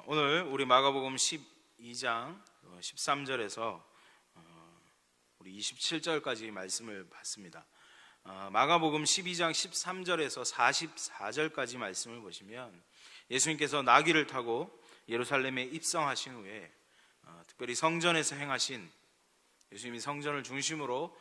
오늘 우리 마가복음 12장 13절에서 우리 27절까지 말씀을 봤습니다. 마가복음 12장 13절에서 44절까지 말씀을 보시면 예수님께서 나귀를 타고 예루살렘에 입성하신 후에 특별히 성전에서 행하신, 예수님이 성전을 중심으로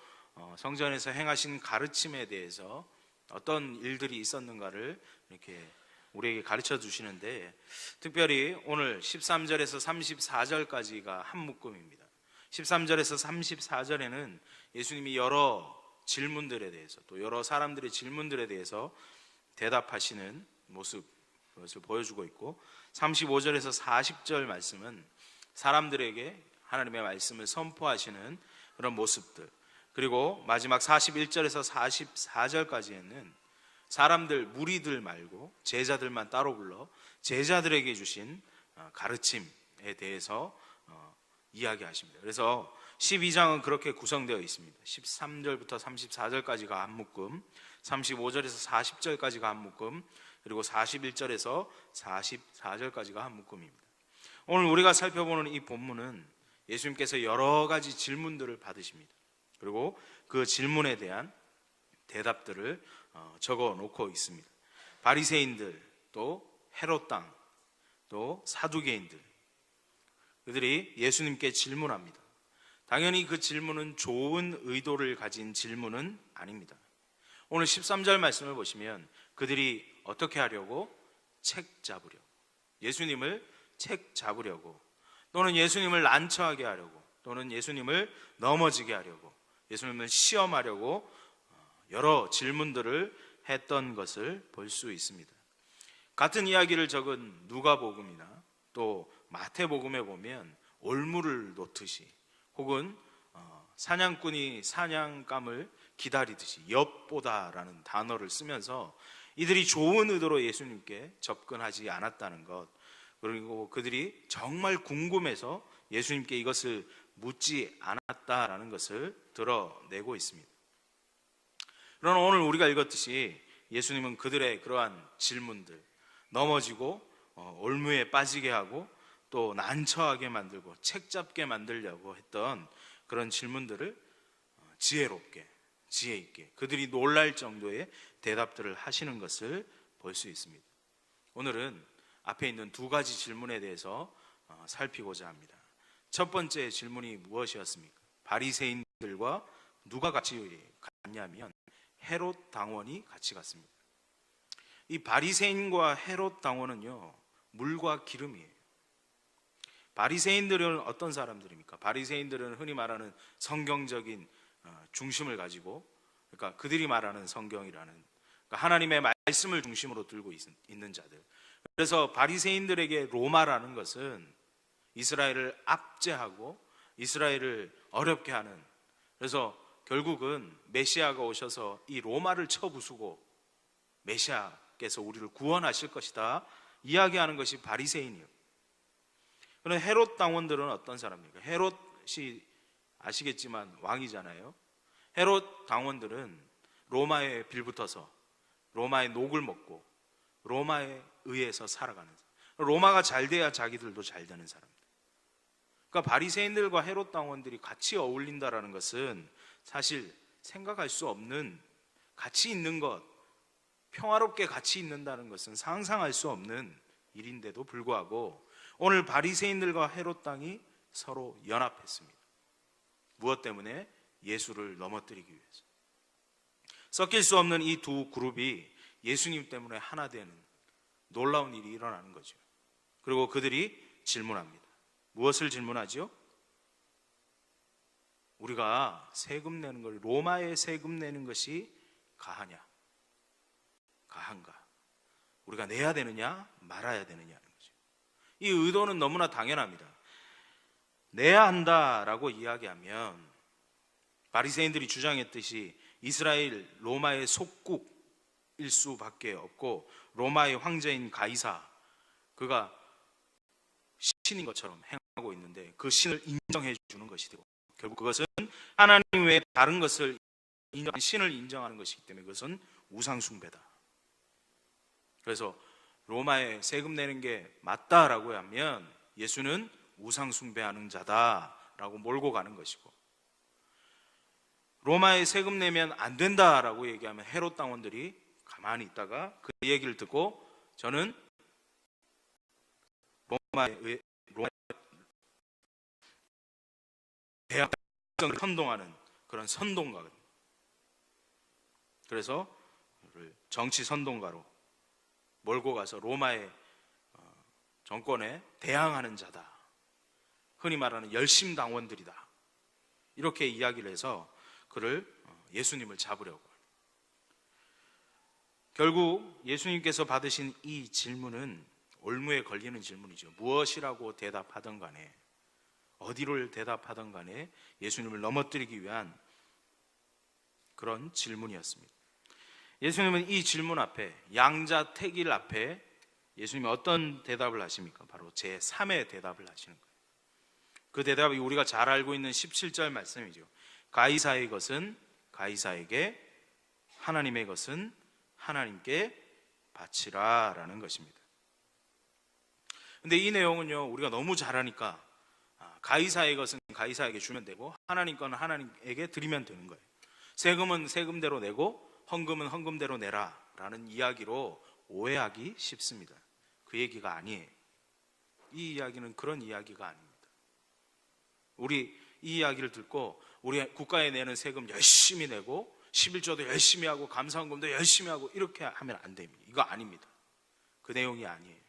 성전에서 행하신 가르침에 대해서 어떤 일들이 있었는가를 이렇게 우리에게 가르쳐 주시는데, 특별히 오늘 13절에서 34절까지가 한 묶음입니다. 13절에서 34절에는 예수님이 여러 질문들에 대해서, 또 여러 사람들의 질문들에 대해서 대답하시는 모습, 그것을 보여주고 있고, 35절에서 40절 말씀은 사람들에게 하나님의 말씀을 선포하시는 그런 모습들, 그리고 마지막 41절에서 44절까지에는 사람들, 무리들 말고 제자들만 따로 불러 제자들에게 주신 가르침에 대해서 이야기하십니다. 그래서 12장은 그렇게 구성되어 있습니다. 13절부터 34절까지가 한 묶음, 35절에서 40절까지가 한 묶음, 그리고 41절에서 44절까지가 한 묶음입니다. 오늘 우리가 살펴보는 이 본문은 예수님께서 여러 가지 질문들을 받으십니다. 그리고 그 질문에 대한 대답들을 적어 놓고 있습니다. 바리새인들, 또 헤롯 땅, 또 사두개인들, 그들이 예수님께 질문합니다. 당연히 그 질문은 좋은 의도를 가진 질문은 아닙니다. 오늘 13절 말씀을 보시면 그들이 어떻게 하려고? 책 잡으려고, 예수님을 책 잡으려고, 또는 예수님을 난처하게 하려고, 또는 예수님을 넘어지게 하려고, 예수님을 시험하려고 여러 질문들을 했던 것을 볼 수 있습니다. 같은 이야기를 적은 누가복음이나 또 마태복음에 보면 올무를 놓듯이, 혹은 사냥꾼이 사냥감을 기다리듯이 엿보다라는 단어를 쓰면서 이들이 좋은 의도로 예수님께 접근하지 않았다는 것, 그리고 그들이 정말 궁금해서 예수님께 이것을 묻지 않았다라는 것을 드러내고 있습니다. 그러나 오늘 우리가 읽었듯이 예수님은 그들의 그러한 질문들, 넘어지고 올무에 빠지게 하고 또 난처하게 만들고 책 잡게 만들려고 했던 그런 질문들을 지혜롭게, 지혜 있게, 그들이 놀랄 정도의 대답들을 하시는 것을 볼 수 있습니다. 오늘은 앞에 있는 두 가지 질문에 대해서 살피고자 합니다. 첫 번째 질문이 무엇이었습니까? 바리새인들과 누가 같이 갔냐면 헤롯 당원이 같이 갔습니다. 이 바리새인과 헤롯 당원은요, 물과 기름이에요. 바리새인들은 어떤 사람들입니까? 바리새인들은 흔히 말하는 성경적인 중심을 가지고, 그러니까 그들이 말하는 성경이라는, 그러니까 하나님의 말씀을 중심으로 들고 있는 자들. 그래서 바리새인들에게 로마라는 것은 이스라엘을 압제하고 이스라엘을 어렵게 하는, 그래서 결국은 메시아가 오셔서 이 로마를 쳐부수고 메시아께서 우리를 구원하실 것이다 이야기하는 것이 바리새인이에요. 그런데 헤롯 당원들은 어떤 사람입니까? 헤롯이 아시겠지만 왕이잖아요. 헤롯 당원들은 로마에 빌붙어서 로마의 녹을 먹고 로마에 의해서 살아가는 사람, 로마가 잘 돼야 자기들도 잘 되는 사람들. 그러니까 바리새인들과 헤롯 당원들이 같이 어울린다라는 것은 사실 생각할 수 없는, 같이 있는 것, 평화롭게 같이 있는다는 것은 상상할 수 없는 일인데도 불구하고 오늘 바리새인들과 헤롯 당이 서로 연합했습니다. 무엇 때문에? 예수를 넘어뜨리기 위해서. 섞일 수 없는 이 두 그룹이 예수님 때문에 하나 되는 놀라운 일이 일어나는 거죠. 그리고 그들이 질문합니다. 무엇을 질문하죠? 우리가 세금 내는 걸, 로마에 세금 내는 것이 가하냐, 가한가? 우리가 내야 되느냐, 말아야 되느냐는 거죠. 이 의도는 너무나 당연합니다. 내야 한다라고 이야기하면 바리새인들이 주장했듯이 이스라엘 로마의 속국일 수밖에 없고, 로마의 황제인 가이사, 그가 신인 것처럼 행하고 있는데 그 신을 인정해 주는 것이 되고, 결국 그것은 하나님 외에 다른 것을 신을 인정하는 것이기 때문에 그것은 우상 숭배다. 그래서 로마에 세금 내는 게 맞다라고 하면 예수는 우상 숭배하는 자다라고 몰고 가는 것이고, 로마에 세금 내면 안 된다라고 얘기하면 헤롯 당원들이 가만히 있다가 그 얘기를 듣고 저는 로마에 대학을 선동하는 그런 선동가거든요. 그래서 정치 선동가로 몰고 가서 로마의 정권에 대항하는 자다, 흔히 말하는 열심당원들이다, 이렇게 이야기를 해서 그를 예수님을 잡으려고. 결국 예수님께서 받으신 이 질문은 올무에 걸리는 질문이죠. 무엇이라고 대답하던 간에, 어디를 대답하던 간에 예수님을 넘어뜨리기 위한 그런 질문이었습니다. 예수님은 이 질문 앞에, 양자택일 앞에 예수님이 어떤 대답을 하십니까? 바로 제3의 대답을 하시는 거예요. 그 대답이 우리가 잘 알고 있는 17절 말씀이죠. 가이사의 것은 가이사에게, 하나님의 것은 하나님께 바치라 라는 것입니다. 근데 이 내용은요, 우리가 너무 잘 아니까 가이사의 것은 가이사에게 주면 되고 하나님 건 하나님에게 드리면 되는 거예요. 세금은 세금대로 내고 헌금은 헌금대로 내라 라는 이야기로 오해하기 쉽습니다. 그 얘기가 아니에요. 이 이야기는 그런 이야기가 아닙니다. 우리 이 이야기를 듣고 우리 국가에 내는 세금 열심히 내고 11조도 열심히 하고 감사헌금도 열심히 하고 이렇게 하면 안 됩니다. 이거 아닙니다. 그 내용이 아니에요.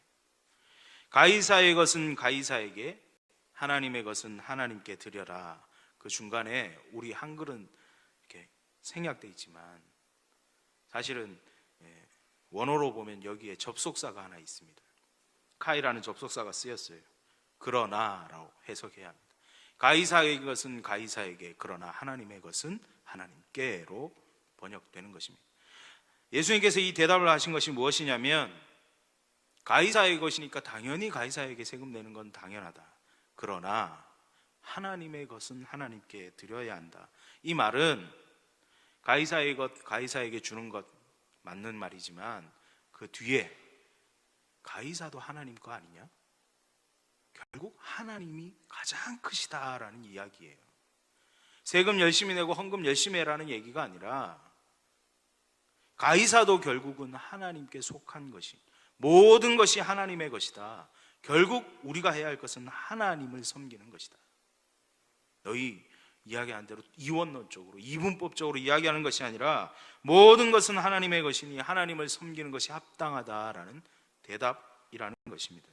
가이사의 것은 가이사에게, 하나님의 것은 하나님께 드려라. 그 중간에 우리 한글은 이렇게 생략되어 있지만 사실은 원어로 보면 여기에 접속사가 하나 있습니다. 카이라는 접속사가 쓰였어요. 그러나라고 해석해야 합니다. 가이사의 것은 가이사에게, 그러나 하나님의 것은 하나님께로 번역되는 것입니다. 예수님께서 이 대답을 하신 것이 무엇이냐면, 가이사의 것이니까 당연히 가이사에게 세금 내는 건 당연하다. 그러나 하나님의 것은 하나님께 드려야 한다. 이 말은 가이사의 것 가이사에게 주는 것 맞는 말이지만 그 뒤에 가이사도 하나님 거 아니냐? 결국 하나님이 가장 크시다라는 이야기예요. 세금 열심히 내고 헌금 열심히 해라는 얘기가 아니라 가이사도 결국은 하나님께 속한 것이, 모든 것이 하나님의 것이다. 결국 우리가 해야 할 것은 하나님을 섬기는 것이다. 너희 이야기한 대로 이원론적으로, 이분법적으로 이야기하는 것이 아니라 모든 것은 하나님의 것이니 하나님을 섬기는 것이 합당하다라는 대답이라는 것입니다.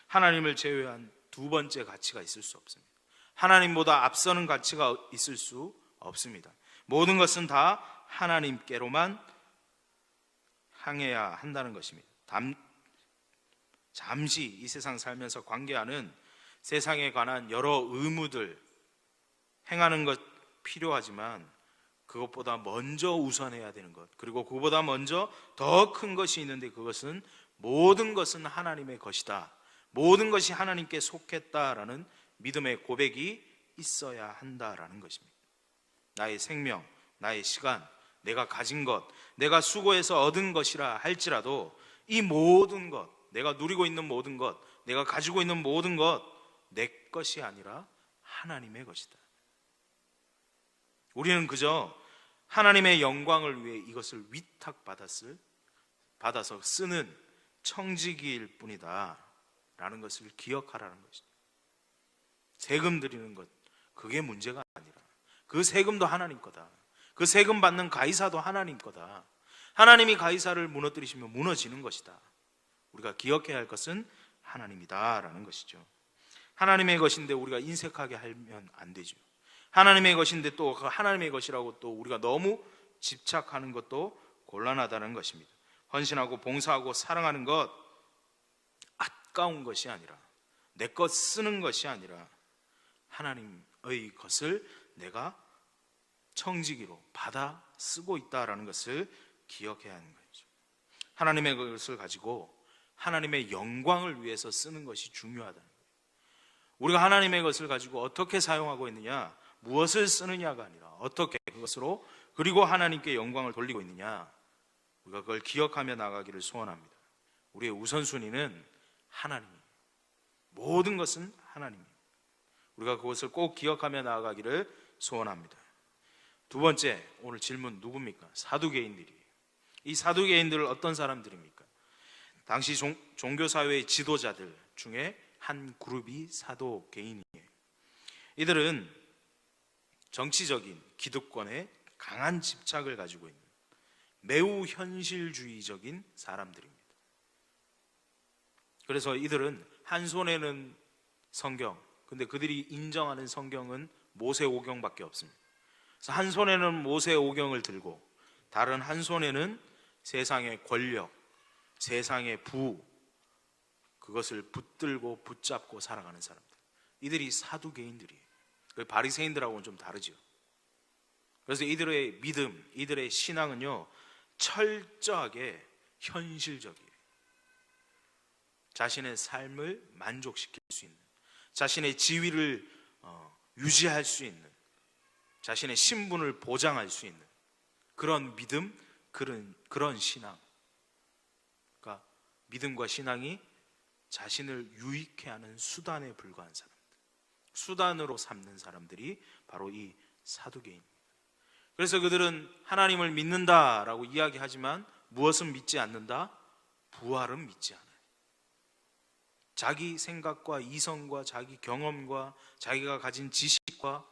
하나님을 제외한 두 번째 가치가 있을 수 없습니다. 하나님보다 앞서는 가치가 있을 수 없습니다. 모든 것은 다 하나님께로만 향해야 한다는 것입니다. 잠시 이 세상 살면서 관계하는 세상에 관한 여러 의무들 행하는 것 필요하지만 그것보다 먼저 우선해야 되는 것, 그리고 그보다 먼저 더 큰 것이 있는데 그것은 모든 것은 하나님의 것이다, 모든 것이 하나님께 속했다라는 믿음의 고백이 있어야 한다라는 것입니다. 나의 생명, 나의 시간, 내가 가진 것, 내가 수고해서 얻은 것이라 할지라도 이 모든 것, 내가 누리고 있는 모든 것, 내가 가지고 있는 모든 것 내 것이 아니라 하나님의 것이다. 우리는 그저 하나님의 영광을 위해 이것을 받아서 쓰는 청지기일 뿐이다 라는 것을 기억하라는 것이죠. 세금 드리는 것, 그게 문제가 아니라 그 세금도 하나님 거다. 그 세금 받는 가이사도 하나님 거다. 하나님이 가이사를 무너뜨리시면 무너지는 것이다. 우리가 기억해야 할 것은 하나님이다 라는 것이죠. 하나님의 것인데 우리가 인색하게 하면 안 되죠. 하나님의 것인데 또 그 하나님의 것이라고 또 우리가 너무 집착하는 것도 곤란하다는 것입니다. 헌신하고 봉사하고 사랑하는 것, 아까운 것이 아니라, 내 것 쓰는 것이 아니라 하나님의 것을 내가 청지기로 받아 쓰고 있다라는 것을 기억해야 하는 거죠. 하나님의 것을 가지고 하나님의 영광을 위해서 쓰는 것이 중요하다는 거예요. 우리가 하나님의 것을 가지고 어떻게 사용하고 있느냐, 무엇을 쓰느냐가 아니라 어떻게 그것으로, 그리고 하나님께 영광을 돌리고 있느냐, 우리가 그걸 기억하며 나가기를 소원합니다. 우리의 우선순위는 하나님입니다. 모든 것은 하나님입니다. 우리가 그것을 꼭 기억하며 나아가기를 소원합니다. 두 번째, 오늘 질문 누굽니까? 사두개인들이에요. 이 사두개인들은 어떤 사람들입니까? 당시 종교사회의 지도자들 중에 한 그룹이 사두개인이에요. 이들은 정치적인 기득권에 강한 집착을 가지고 있는 매우 현실주의적인 사람들입니다. 그래서 이들은 한 손에는 성경, 근데 그들이 인정하는 성경은 모세오경밖에 없습니다. 그래서 한 손에는 모세오경을 들고 다른 한 손에는 세상의 권력, 세상의 부, 그것을 붙들고 붙잡고 살아가는 사람들. 이들이 사두개인들이에요. 바리새인들하고는 좀 다르죠. 그래서 이들의 믿음, 이들의 신앙은요, 철저하게 현실적이에요. 자신의 삶을 만족시킬 수 있는, 자신의 지위를 유지할 수 있는, 자신의 신분을 보장할 수 있는 그런 믿음, 그런 신앙. 그러니까 믿음과 신앙이 자신을 유익해 하는 수단에 불과한 사람들, 수단으로 삼는 사람들이 바로 이 사두개인입니다. 그래서 그들은 하나님을 믿는다라고 이야기하지만 무엇은 믿지 않는다? 부활은 믿지 않아요. 자기 생각과 이성과 자기 경험과 자기가 가진 지식과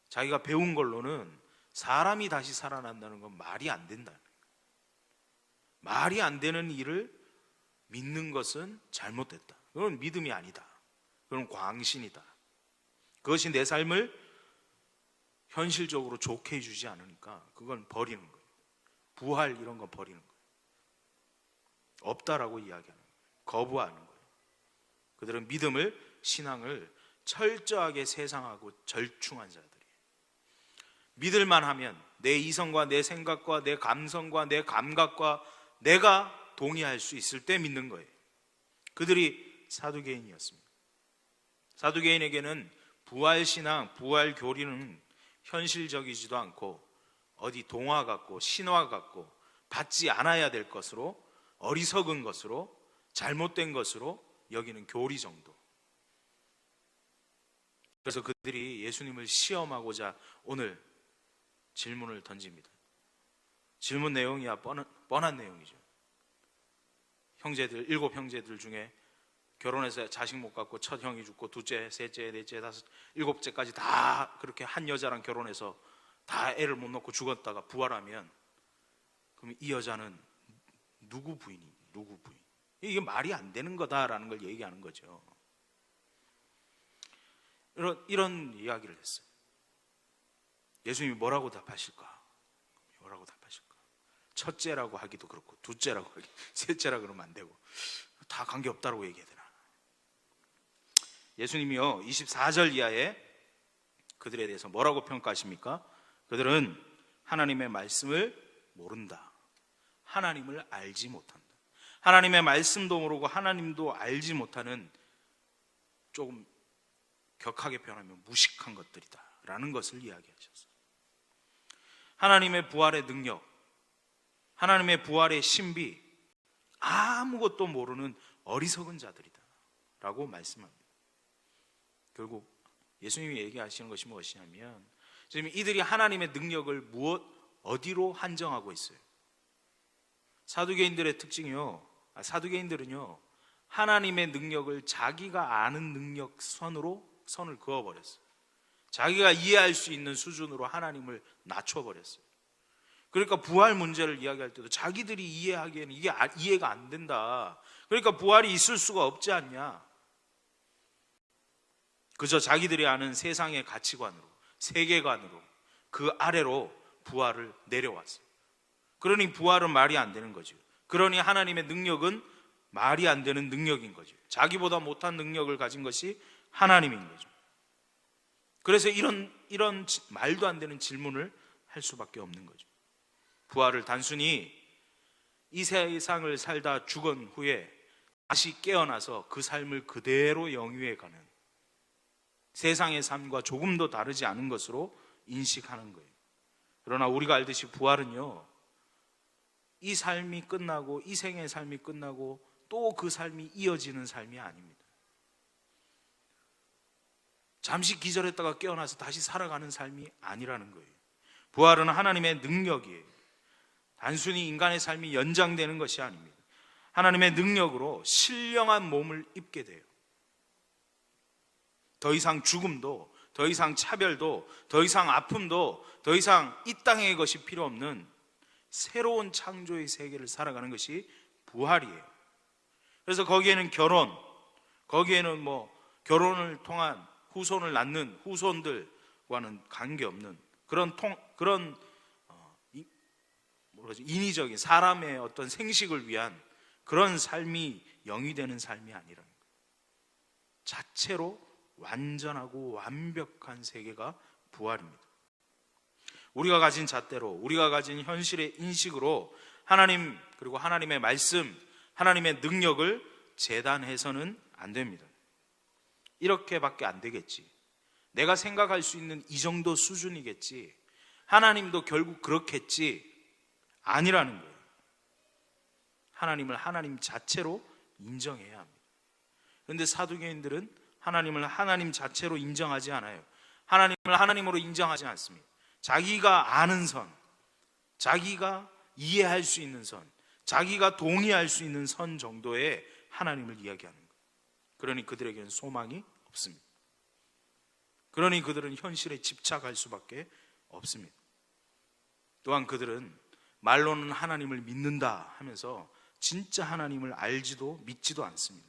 자기가 배운 걸로는 사람이 다시 살아난다는 건 말이 안 된다. 말이 안 되는 일을 믿는 것은 잘못됐다. 그건 믿음이 아니다. 그건 광신이다. 그것이 내 삶을 현실적으로 좋게 해주지 않으니까 그건 버리는 거예요. 부활 이런 건 버리는 거예요. 없다라고 이야기하는 거예요. 거부하는 거예요. 그들은 믿음을, 신앙을 철저하게 세상하고 절충한 자들이에요. 믿을만 하면 내 이성과 내 생각과 내 감성과 내 감각과 내가 동의할 수 있을 때 믿는 거예요. 그들이 사두개인이었습니다. 사두개인에게는 부활신앙, 부활교리는 현실적이지도 않고 어디 동화 같고 신화 같고 받지 않아야 될 것으로, 어리석은 것으로, 잘못된 것으로 여기는 교리 정도. 그래서 그들이 예수님을 시험하고자 오늘 질문을 던집니다. 질문 내용이야 뻔한 내용이죠. 형제들, 7 형제들 중에 결혼해서 자식 못 갖고 첫 형이 죽고 둘째, 셋째, 넷째, 다섯, 7째까지 다 그렇게 한 여자랑 결혼해서 다 애를 못 낳고 죽었다가 부활하면 그럼 이 여자는 누구 부인이? 누구 부인? 이게 말이 안 되는 거다라는 걸 얘기하는 거죠. 이런 이야기를 했어요. 예수님이 뭐라고 답하실까? 뭐라고 답하실까? 첫째라고 하기도 그렇고 둘째라고 하기, 셋째라 그러면 안 되고 다 관계없다고 얘기해야 되나? 예수님이요 24절 이하에 그들에 대해서 뭐라고 평가하십니까? 그들은 하나님의 말씀을 모른다. 하나님을 알지 못한다. 하나님의 말씀도 모르고 하나님도 알지 못하는, 조금 격하게 표현하면 무식한 것들이다 라는 것을 이야기하셨어요. 하나님의 부활의 능력, 하나님의 부활의 신비, 아무것도 모르는 어리석은 자들이다 라고 말씀합니다. 결국 예수님이 얘기하시는 것이 무엇이냐면, 지금 이들이 하나님의 능력을 어디로 한정하고 있어요? 사두개인들의 특징이요, 사두개인들은요 하나님의 능력을 자기가 아는 능력 선을 그어버렸어요. 자기가 이해할 수 있는 수준으로 하나님을 낮춰버렸어요. 그러니까 부활 문제를 이야기할 때도 자기들이 이해하기에는 이게 이해가 안 된다. 그러니까 부활이 있을 수가 없지 않냐. 그저 자기들이 아는 세상의 가치관으로, 세계관으로, 그 아래로 부활을 내려왔어요. 그러니 부활은 말이 안 되는 거죠. 그러니 하나님의 능력은 말이 안 되는 능력인 거죠. 자기보다 못한 능력을 가진 것이 하나님인 거죠. 그래서 이런 말도 안 되는 질문을 할 수밖에 없는 거죠. 부활을 단순히 이 세상을 살다 죽은 후에 다시 깨어나서 그 삶을 그대로 영위해 가는, 세상의 삶과 조금도 다르지 않은 것으로 인식하는 거예요. 그러나 우리가 알듯이 부활은요 이 삶이 끝나고 이 생의 삶이 끝나고 또 그 삶이 이어지는 삶이 아닙니다. 잠시 기절했다가 깨어나서 다시 살아가는 삶이 아니라는 거예요. 부활은 하나님의 능력이에요. 단순히 인간의 삶이 연장되는 것이 아닙니다. 하나님의 능력으로 신령한 몸을 입게 돼요. 더 이상 죽음도, 더 이상 차별도, 더 이상 아픔도, 더 이상 이 땅의 것이 필요 없는 새로운 창조의 세계를 살아가는 것이 부활이에요. 그래서 거기에는 거기에는 결혼을 통한 후손을 낳는 후손들과는 관계없는 그런 인위적인 사람의 어떤 생식을 위한 그런 삶이 영위되는 삶이 아니라는 거예요. 자체로 완전하고 완벽한 세계가 부활입니다. 우리가 가진 잣대로, 우리가 가진 현실의 인식으로 하나님, 그리고 하나님의 말씀, 하나님의 능력을 재단해서는 안 됩니다. 이렇게밖에 안 되겠지, 내가 생각할 수 있는 이 정도 수준이겠지, 하나님도 결국 그렇겠지, 아니라는 거예요. 하나님을 하나님 자체로 인정해야 합니다. 그런데 사두개인들은 하나님을 하나님 자체로 인정하지 않아요. 하나님을 하나님으로 인정하지 않습니다. 자기가 아는 선, 자기가 이해할 수 있는 선, 자기가 동의할 수 있는 선 정도의 하나님을 이야기하는 거예요. 그러니 그들에게는 소망이 없습니다. 그러니 그들은 현실에 집착할 수밖에 없습니다. 또한 그들은 말로는 하나님을 믿는다 하면서 진짜 하나님을 알지도 믿지도 않습니다.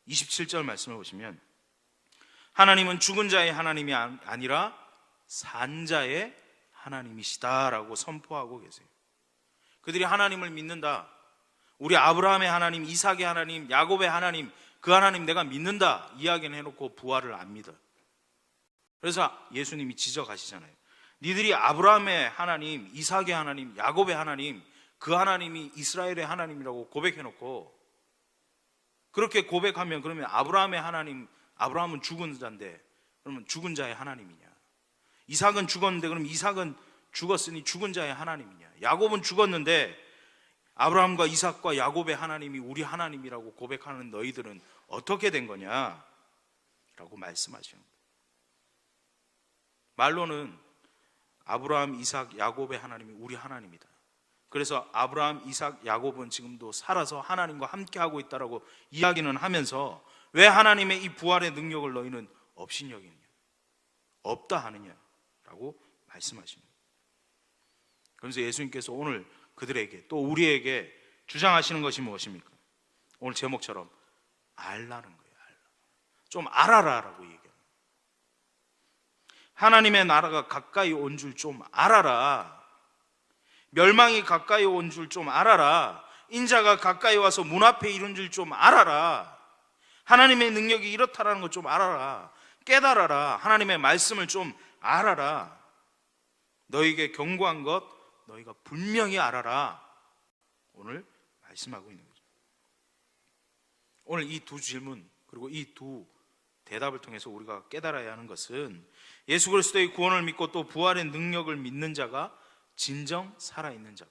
27절 말씀을 보시면 하나님은 죽은 자의 하나님이 아니라 산 자의 하나님이시다라고 선포하고 계세요. 그들이 하나님을 믿는다, 우리 아브라함의 하나님, 이삭의 하나님, 야곱의 하나님, 그 하나님 내가 믿는다 이야기는 해놓고 부활을 안 믿어요. 그래서 예수님이 지적하시잖아요. 니들이 아브라함의 하나님, 이삭의 하나님, 야곱의 하나님, 그 하나님이 이스라엘의 하나님이라고 고백해놓고, 그렇게 고백하면 그러면 아브라함의 하나님, 아브라함은 죽은 자인데 그러면 죽은 자의 하나님이냐? 이삭은 죽었는데 그럼 이삭은 죽었으니 죽은 자의 하나님이냐? 야곱은 죽었는데 아브라함과 이삭과 야곱의 하나님이 우리 하나님이라고 고백하는 너희들은 어떻게 된 거냐? 라고 말씀하시는 거예요. 말로는 아브라함, 이삭, 야곱의 하나님이 우리 하나님이다. 그래서 아브라함, 이삭, 야곱은 지금도 살아서 하나님과 함께하고 있다라고 이야기는 하면서 왜 하나님의 이 부활의 능력을 너희는 업신여기느냐, 없다 하느냐라고 말씀하십니다. 그래서 예수님께서 오늘 그들에게 또 우리에게 주장하시는 것이 무엇입니까? 오늘 제목처럼 알라는 거예요. 좀 알아라라고 얘기해요. 하나님의 나라가 가까이 온 줄 좀 알아라. 멸망이 가까이 온 줄 좀 알아라. 인자가 가까이 와서 문 앞에 이른 줄 좀 알아라. 하나님의 능력이 이렇다라는 것 좀 알아라. 깨달아라. 하나님의 말씀을 좀 알아라. 너희에게 경고한 것 너희가 분명히 알아라. 오늘 말씀하고 있는 거죠. 오늘 이 두 질문 그리고 이 두 대답을 통해서 우리가 깨달아야 하는 것은 예수 그리스도의 구원을 믿고 또 부활의 능력을 믿는 자가 진정 살아있는 자고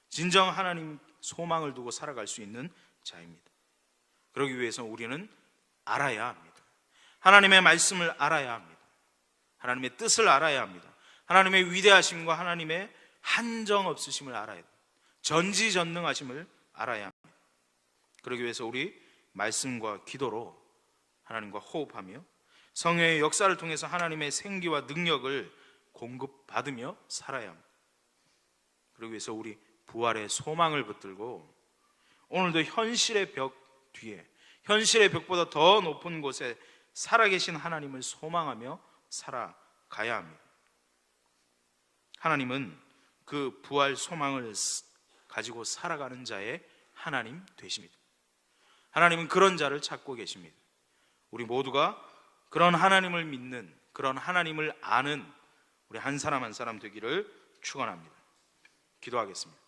진정 하나님 소망을 두고 살아갈 수 있는 자입니다. 그러기 위해서 우리는 알아야 합니다. 하나님의 말씀을 알아야 합니다. 하나님의 뜻을 알아야 합니다. 하나님의 위대하심과 하나님의 한정없으심을 알아야 합니다. 전지전능하심을 알아야 합니다. 그러기 위해서 우리 말씀과 기도로 하나님과 호흡하며 성령의 역사를 통해서 하나님의 생기와 능력을 공급받으며 살아야 합니다. 그러기 위해서 우리 부활의 소망을 붙들고 오늘도 현실의 벽 뒤에, 현실의 벽보다 더 높은 곳에 살아계신 하나님을 소망하며 살아가야 합니다. 하나님은 그 부활 소망을 가지고 살아가는 자의 하나님 되십니다. 하나님은 그런 자를 찾고 계십니다. 우리 모두가 그런 하나님을 믿는, 그런 하나님을 아는 우리 한 사람 한 사람 되기를 축원합니다. 기도하겠습니다.